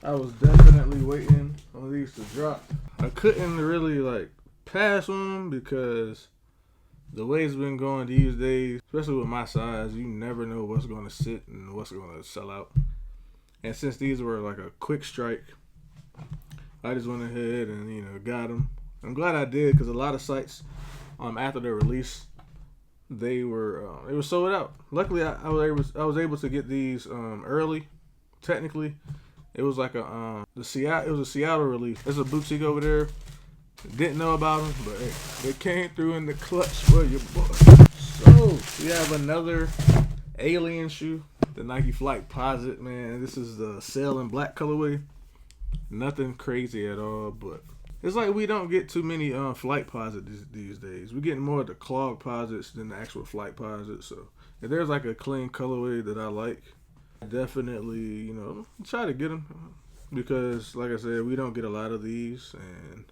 I was definitely waiting on these to drop. I couldn't really like pass on them because the way it's been going these days, especially with my size, you never know what's going to sit and what's going to sell out. And since these were like a quick strike, I just went ahead and got them. I'm glad I did because a lot of sites, after their release, they were sold out. Luckily, I was able to get these early. Technically, it was like a Seattle release. There's a boutique over there. Didn't know about them, but hey, they came through in the clutch for your boy. So we have another alien shoe, the Nike Flightposite. Man, this is the sail in black colorway. Nothing crazy at all, but it's like we don't get too many Flightposite these days. We're getting more of the Clogposites than the actual Flightposite. So if there's like a clean colorway that I like, I definitely try to get them because, like I said, we don't get a lot of these, and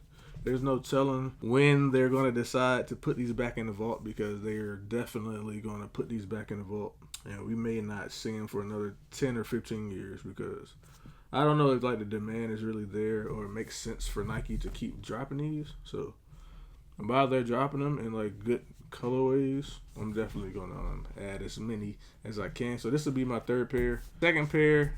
there's no telling when they're going to decide to put these back in the vault because they are definitely going to put these back in the vault. And we may not see them for another 10 or 15 years because I don't know if like the demand is really there or it makes sense for Nike to keep dropping these. So while they're dropping them in like good colorways, I'm definitely going to add as many as I can. So this will be my third pair. Second pair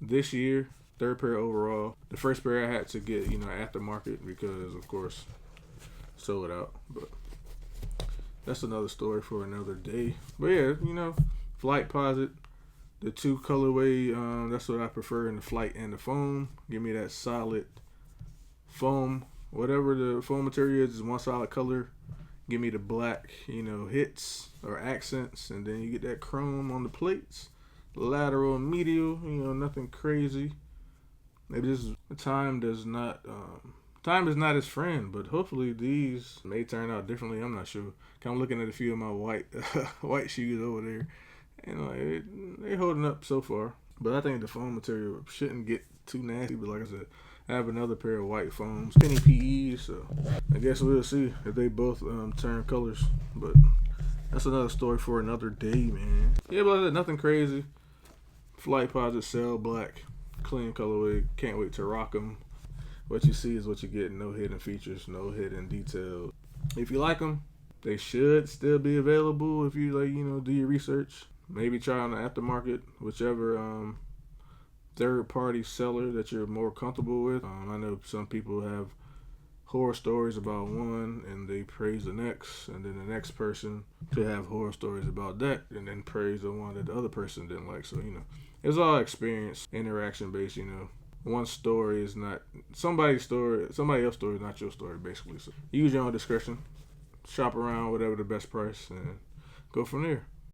this year. Third pair overall. The first pair I had to get, aftermarket because, of course, sold out. But that's another story for another day. But yeah, Flightposite, the two colorway, that's what I prefer in the flight and the foam. Give me that solid foam. Whatever the foam material is one solid color. Give me the black, hits or accents. And then you get that chrome on the plates. Lateral and medial, nothing crazy. Maybe this time is not his friend, but hopefully these may turn out differently. I'm not sure. I'm looking at a few of my white shoes over there, and they're holding up so far. But I think the foam material shouldn't get too nasty. But like I said, I have another pair of white foams, penny PEs, so I guess we'll see if they both turn colors. But that's another story for another day, man. Yeah, but nothing crazy. Flightposite sail black. Clean colorway, can't wait to rock them. What you see is what you get. No hidden features, no hidden details. If you like them, they should still be available if you do your research. Maybe try on the aftermarket, whichever third-party seller that you're more comfortable with. I know some people have horror stories about one and they praise the next, and then the next person could have horror stories about that and then praise the one that the other person didn't like. So it's all experience, interaction based. One story is not somebody's story. Somebody else's story is not your story, basically. So use your own discretion. Shop around, whatever the best price, and go from there.